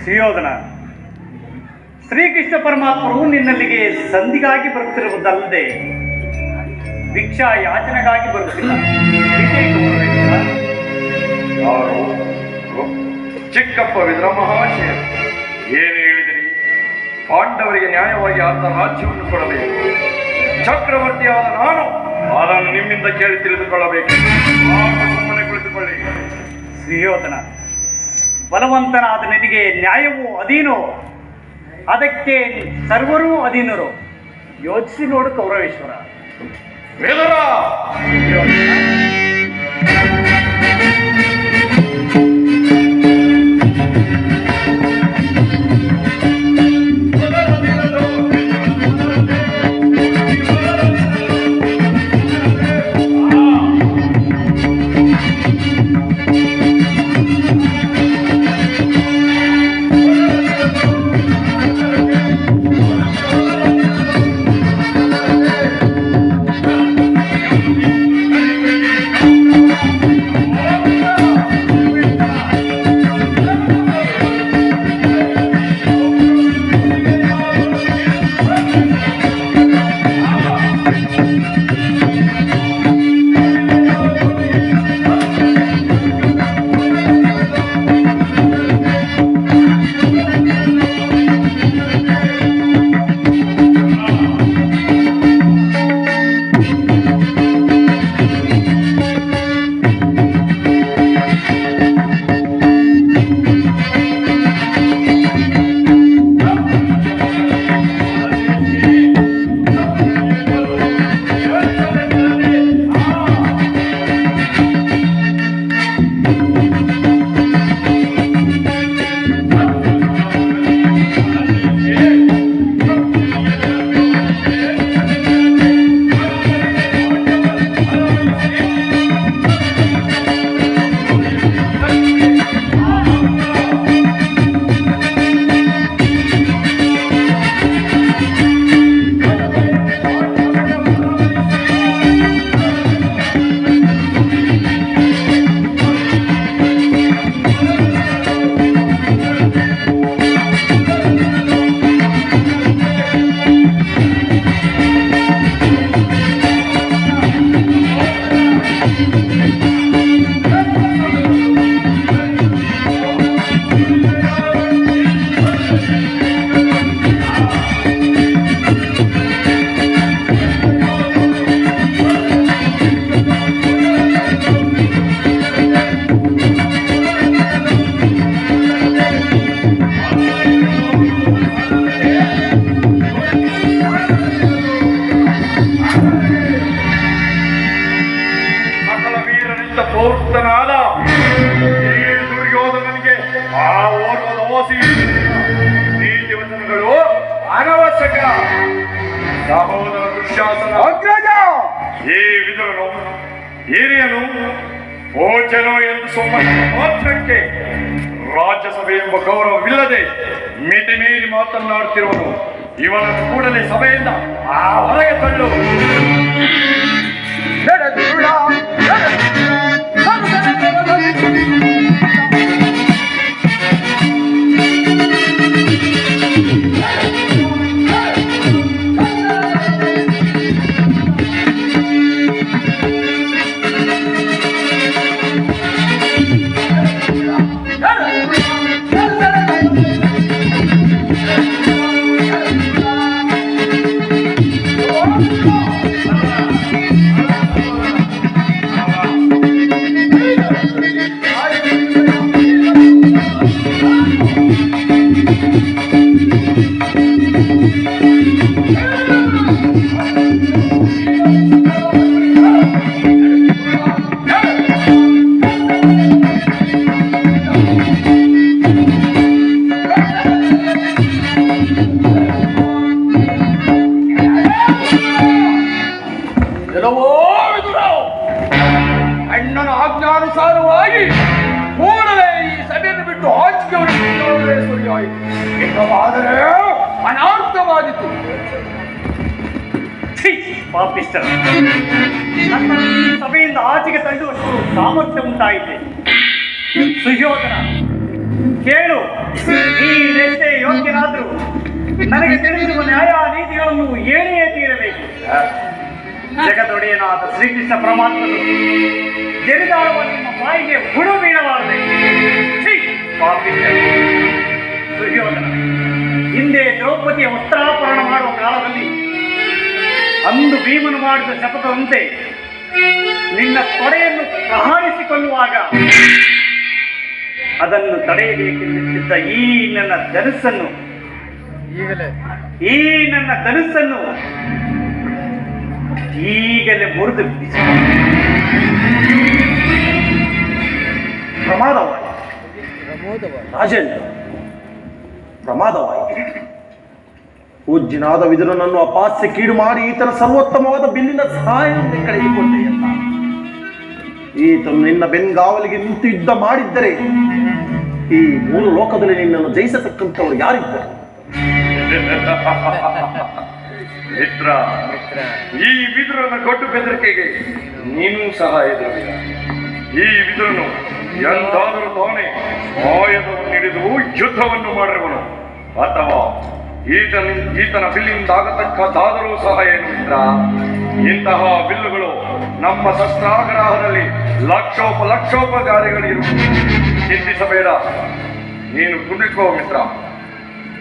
ಸುಯೋಧನ, ಶ್ರೀಕೃಷ್ಣ ಪರಮಾತ್ಮರು ನಿನ್ನಲ್ಲಿಗೆ ಸಂಧಿಗಾಗಿ ಬರುತ್ತಿರುವುದಲ್ಲದೆ ಭಿಕ್ಷಾ ಯಾಚನೆಗಾಗಿ ಬರುತ್ತಿಲ್ಲ. ಯಾರು? ಚಿಕ್ಕಪ್ಪ ವಿದ್ರ ಮಹಾಶಯ, ಏನು ಹೇಳಿದಿರಿ? ಪಾಂಡವರಿಗೆ ನ್ಯಾಯವಾಗಿ ಆತ ರಾಜ್ಯವನ್ನು ಕೊಡಬೇಕು. ಚಕ್ರವರ್ತಿಯಾದ ನಾನು ಅದನ್ನು ನಿಮ್ಮಿಂದ ಕೇಳಿ ತಿಳಿದುಕೊಳ್ಳಬೇಕು. ಸುಮ್ಮನೆ ಕುಳಿತುಕೊಳ್ಳಿ. ಸುಯೋಧನ, ಬಲವಂತನಾದ ನಿನಗೆ ನ್ಯಾಯವೂ ಅಧೀನೋ, ಅದಕ್ಕೆ ಸರ್ವರೂ ಅಧೀನರು. ಯೋಚಿಸಿ ನೋಡು ಕೌರವೇಶ್ವರ. ವಿದುರ, ಪೌರ್ತನಾದ ದುರ್ಯೋಧನನಿಗೆ ಆ ಓರ್ವದ ಓಸಿ ನೀತಿ ವಚನಗಳು ಅನವಶ್ಯಕ. ಸಹೋದರ ದುಶ್ಯಾಸನ, ಅಗ್ರಜ, ಈ ವಿದುರನು ಹಿರಿಯನು ಭೋಜನೋ ಎಂದು ಸುಮ್ಮನೆ ಮಾತ್ರಕ್ಕೆ ರಾಜ್ಯಸಭೆ ಎಂಬ ಗೌರವವಿಲ್ಲದೆ ಮಿತಿ ಮೀರಿ ಮಾತನಾಡುತ್ತಿರುವನು. ಇವನನ್ನು ಕೂಡಲೇ ಸಭೆಯಿಂದ ಆ ಹೊರಗೆ ತಳ್ಳು. ಅಣ್ಣನ ಆಜ್ಞಾನುಸಾರವಾಗಿ ಕೂಡಲೇ ಈ ಸಭೆಯನ್ನು ಬಿಟ್ಟು ಆಚೆಗೆ ಇಲ್ಲವಾದರೆ ಅನಾರ್ಥವಾದಿತು. ಪಾಪಿಸ್ತರ, ನನ್ನ ಈ ಸಭೆಯಿಂದ ಆಚೆಗೆ ತಳ್ಳುವಷ್ಟು ಸಾಮರ್ಥ್ಯ ಉಂಟಾಯಿತೆ. ಸುಯೋಧನ, ಕೇಳು, ನೀನೆಷ್ಟೇ ಯೋಗ್ಯನಾದರೂ ನನಗೆ ತಿಳಿದಿರುವ ನ್ಯಾಯ ನೀತಿಗಳನ್ನು ಹೇಳಿಯೇ ತೀರಬೇಕು. ಜಗದೊಡೆಯನಾದ ಶ್ರೀಕೃಷ್ಣ ಪರಮಾತ್ಮನು ಜರಿದಾಡುವ ನಿಮ್ಮ ಬಾಯಿಗೆ ಹುಳು ಬೀಳಬಾರದೆ. ದುರ್ಯೋಧನ ಹಿಂದೆ ದ್ರೌಪದಿಯ ವಸ್ತ್ರಾಪರಣ ಮಾಡುವ ಕಾಲದಲ್ಲಿ ಅಂದು ಭೀಮನು ಮಾಡಿದ ಶಪಥದಂತೆ ನಿನ್ನ ತೊಡೆಯನ್ನು ಪ್ರಹಾರಿಸಿಕೊಳ್ಳುವಾಗ ಅದನ್ನು ತಡೆಯಬೇಕೆಂದಿದ್ದ ಈ ನನ್ನ ಧನುಸ್ಸನ್ನು ಈಗಲೇ ಮುರಿದು ಬಿಡಿಸಿ ಪ್ರಮಾದವಾಯಿತು. ರಾಜೇಂದ್ರ, ಪ್ರಮಾದವಾಯಿತು. ಪೂಜ್ಯನಾದ ವಿದುರನನ್ನು ಅಪಾಸ್ಯ ಕೀಡು ಮಾಡಿ ಈತನ ಸರ್ವೋತ್ತಮವಾದ ಬಿಲ್ಲಿನ ಸಹಾಯದಿಂದ ಕಳೆದುಕೊಂಡೆಯಲ್ಲ. ಈತನು ನಿನ್ನ ಬೆನ್ಗಾವಲಿಗೆ ನಿಂತು ಯುದ್ಧ ಮಾಡಿದ್ದರೆ ಈ ಮೂರು ಲೋಕದಲ್ಲಿ ನಿನ್ನನ್ನು ಜಯಿಸತಕ್ಕಂಥವರು ಯಾರಿದ್ದರು? ಮಿತ್ರ, ಈ ವಿದುರನ ಗೊಡ್ಡು ಬೆದರಿಕೆಗೆ ನೀನು ಸಹ ಎದುರಿಲ್ಲ. ಈ ವಿದುರನು ಎಂದಾದರೂ ತಾನೇ ಆಯುಧವನ್ನು ಹಿಡಿದು ಯುದ್ಧವನ್ನು ಮಾಡಿರುವನು, ಅಥವಾ ಈತನ ಬಿಲ್ಲಿಂದ ಆಗತಕ್ಕದ್ದಾದರೂ ಸಹ ಏನು ಮಿತ್ರ? ಇಂತಹ ಬಿಲ್ಲುಗಳು ನಮ್ಮ ಶಸ್ತ್ರಾಗ್ರಹದಲ್ಲಿ ಲಕ್ಷೋಪಗಾರಿಗಳಿರುವುದು. ಚಿಂತಿಸಬೇಡ, ನೀನು ಕುಣಿಕೋ ಮಿತ್ರ.